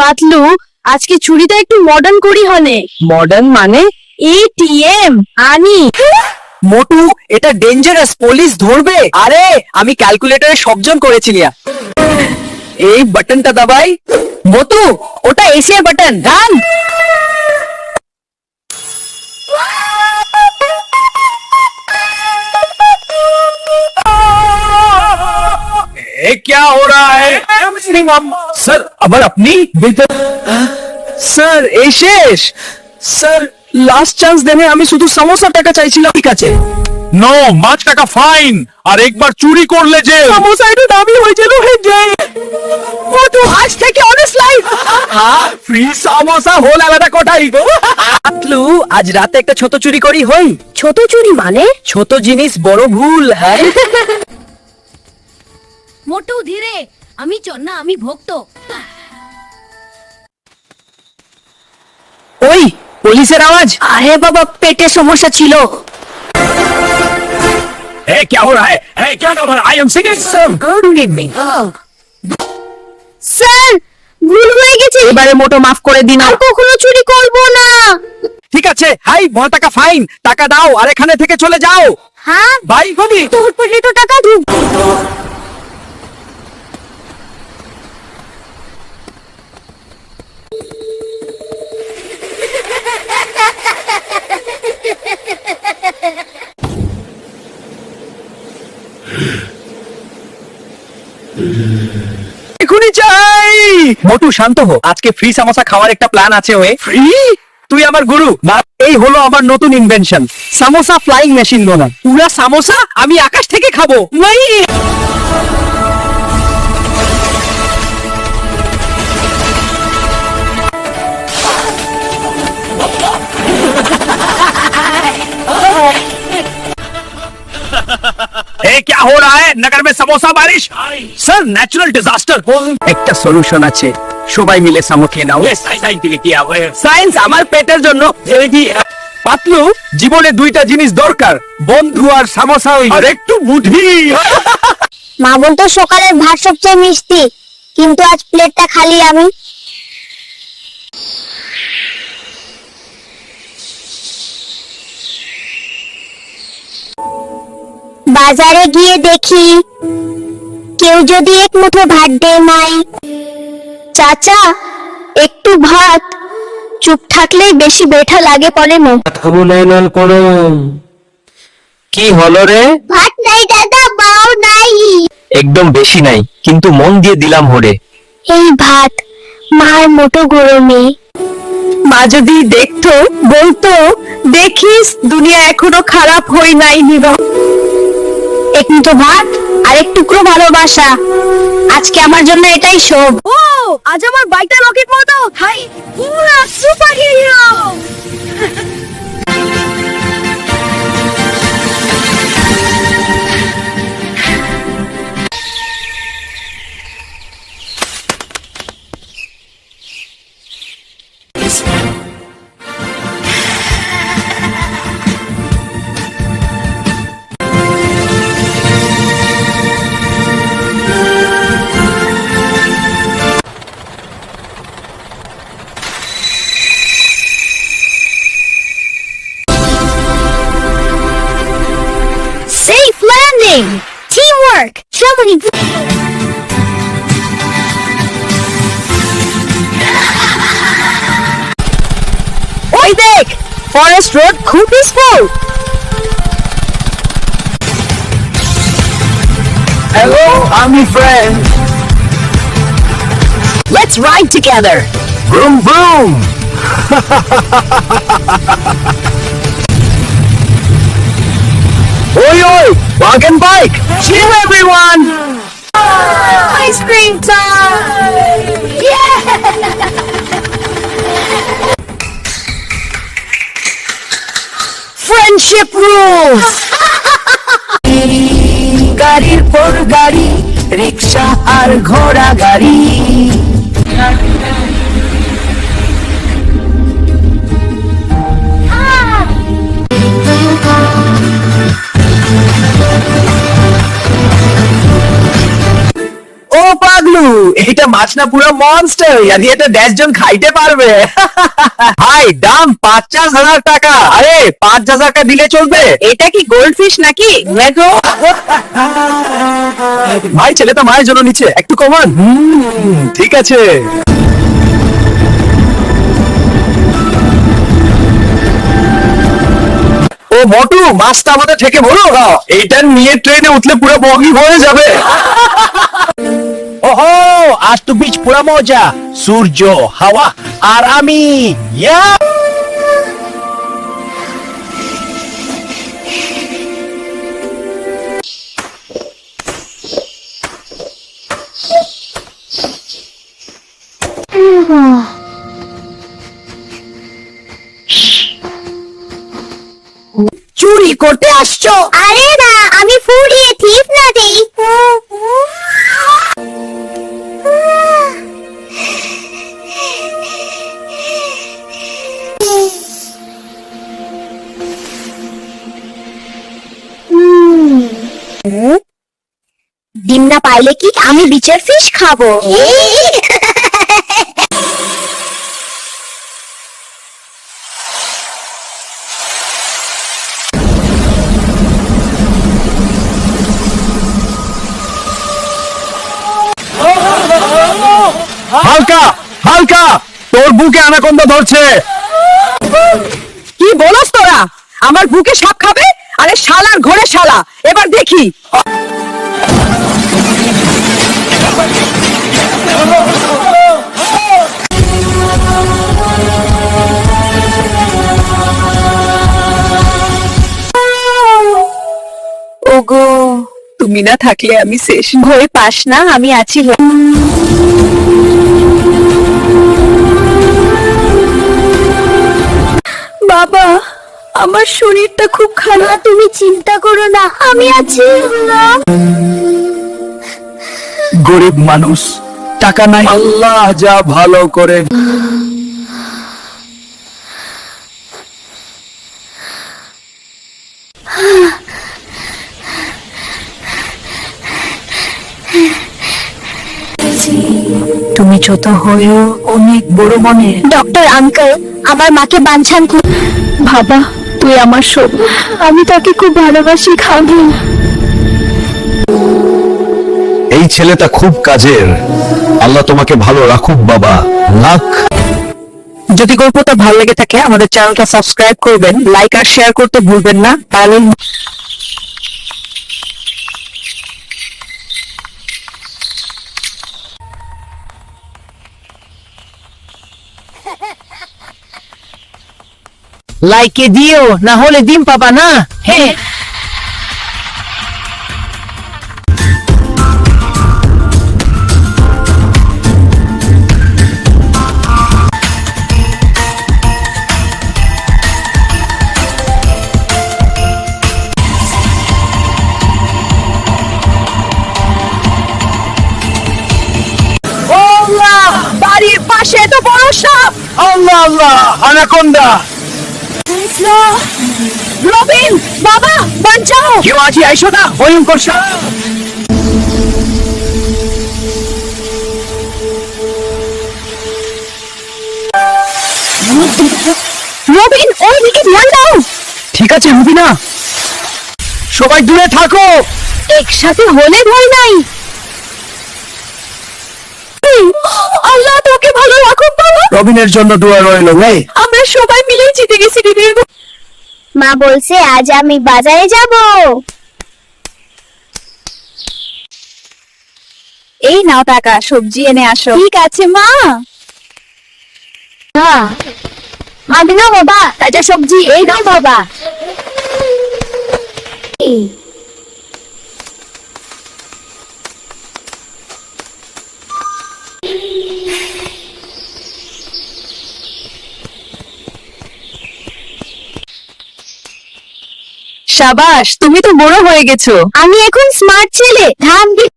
পাতলু, আজকে চুরিটা একটু মডার্ন করি হনে। মডার্ন মানে? এটিএম আনি। মোটু, এটা ডেঞ্জারাস, পুলিশ ধরবে। আরে আমি ক্যালকুলেটরে সবজন করেছি লিয়া। এই বাটনটা দাবাই। মোটু, ওটা এসির বাটন। ডান। ये क्या हो रहा है सर? আবার আপনি স্যার এই শেষ। স্যার লাস্ট চান্স দেনে আমি শুধু সমোসা টাকা চাইছিলাম। ঠিক আছে, নো, 5 টাকা ফাইন আর একবার চুরি করলে যে সমোসা একটু দামি হয়েছিল। মোটু আজ থেকে অনেস্ট লাইফ। ফ্রি সামোসা হোল আলাদা কোটাই। পাতলু, আজ রাতে একটা ছোট চুরি করি হই। ছোট চুরি মানে? ছোট জিনিস বড় ভুল। হ্যাঁ মোটু ধীরে, আমি চন্না, আমি ভক্ত। ওই পুলিশের আওয়াজ। আরে বাবা, পেটে সমস্যা ছিল। ए, क्या हो रहा है? क्या नाम है? I am singing sir. Good evening. Sir, ভুল হয়ে গেছে, এবারে মোটো মাফ করে দিন। আর কখনো চুরি করব না। ঠিক আছে, হাই 5 টাকা ফাইন। টাকা দাও আর এখানে থেকে চলে যাও। হ্যাঁ, ভাই গনি তোর পেটে তো টাকা ঢুক। এখনই চাই। মোটু শান্ত হো, আজকে ফ্রি সামোসা খাওয়ার একটা প্ল্যান আছে। Way free? তুই আমার গুরু না। এই হলো আমার নতুন ইনভেনশন, সামোসা ফ্লাইং মেশিন। গোনা পুরা সামোসা আমি আকাশ থেকে খাবো। নাই ए, क्या हो रहा है? नगर में समोसा बारिश सर, नेचुरल डिजास्टर। একটা সলিউশন আছে, সবাই মিলে সামো খেয়ে নাও। সায়েন্স আমার পেটের জন্য। পাতলু, জীবনে দুইটা জিনিস দরকার, বন্ধু আর সামোসা। আর একটু বুদ্ধি। মা বলতো সকালের ভাত সবচেয়ে মিষ্টি, কিন্তু আজ প্লেটটা খালি আমি। বাজারে গিয়ে দেখি কেউ যদি এক মুঠো ভাত দেয় নাই। চাচা, একটু ভাত। চুপ থাকলেই বেশি বেঠা লাগে পরে মো। কি হলো রে? ভাত নাই দাদা, বাও নাই। একদম বেশি নাই, কিন্তু মন দিয়ে দিলাম হরে। এই ভাত মার মোটো গরমে। মা যদি দেখতো বলতো, দেখিস দুনিয়া এখনো খারাপ হই নাই। নিবা এক মুঠো ভাত আর এক টুকরো ভালোবাসা, আজকে আমার জন্য এটাই সব। ও, আজ আমার বাইকটা রকেট মতো। হাই, পুরা super hero. Safe landing! Teamwork! Somebody... ওই দেখ, ফরেস্ট রোড খুব পিসফুল। হ্যালো, আমি friend. Let's ride together. Vroom vroom. Oi oi, wagon bike. Chill everyone. Ice cream time! Yeah! Friendship rules. গাড়ির পর গাড়ি, রিক্সা আর ঘোড়া গাড়ি। ও পাগলু, এটা মাছ না পুরো মনস্টার, ইয়াদি এটা 10 জন খাইতে পারবে। ভাই দাম 50,000 টাকা। আরে 5,000 টাকা দিলে চলবে? এটা কি গোল্ড ফিশ নাকি? ভাই ছেলেটা মায়ের জন্য নিচে, একটু কমান। ঠিক আছে। ও মোটু, মাছটা আমাদের থেকে বলো। এইটা নিয়ে ট্রেনে উঠলে পুরো বগি হয়ে যাবে। ওহো, আজ তো বিচ পুরা মজা, সূর্য, হাওয়া আর আমি। ইয়া চুরি করতে আসছো? আরে না, আমি ফুরিয়ে ঠিক না দেই। ডিম না পাইলে কি আমি বিচের ফিশ খাবো? হালকা হালকা, তোর বুকে অ্যানাকোন্ডা ধরছে। কি বলস তোরা? আমার বুকে সাপ খাবে? আরে শালার ঘরে শালা, এবার দেখি। ওগো, তুমি না থাকলে আমি শেষ। ভয় পাস না, আমি আছি। বাবা, আমার শরীরটা খুব খারাপ। তুমি চিন্তা করো না, আমি আছি। গরিব মানুষ, টাকা নাই, আল্লাহ যা ভালো করে। তুমি ছোট হয়েও অনেক বড় মনের। ডক্টর আঙ্কেল, আমার মাকে বাঞ্ছান কর। বাবা, তুই আমার সব। আমি তাকে খুব ভালোবাসি, খাবো। এই ছেলেটা খুব কাজের, আল্লাহ তোমাকে ভালো রাখুক বাবা। লাখ। যদি গল্পটা ভালো লেগে থাকে আমাদের চ্যানেলটা সাবস্ক্রাইব করবেন, লাইক আর শেয়ার করতে ভুলবেন না। তাহলে লাইকে দিও, না হলে ডিম পাবা না। হ্যাঁ, বাড়ির পাশে এত বড় সাপ। আল্লাহ আল্লাহ, অ্যানাকোন্ডা। রবিন, বাবা বাঁচাও। কেউ আছি, আইসো না, ভয়ঙ্কর সাপ। রবিন, ওই দিকে ধ্যান দাও। ঠিক আছে রুবিনা, সবাই দূরে থাকো। একসাথে হলে ভয় নাই। আল্লাহ তোকে ভালো রাখুক বাবা। রবিনের জন্য দোয়া রইল। আমরা সবাই মিলে জিতে গেছি দিদির। মা বলছে আজ আমি বাজারে যাব। এই নাও টাকা, সবজি এনে আসো। ঠিক আছে মা। আমি না বাবা, তাজা সবজি এই নাও বাবা। সাবাস, তুমি তো বড় হয়ে গেছো। আমি এখন স্মার্ট ছেলে। ধান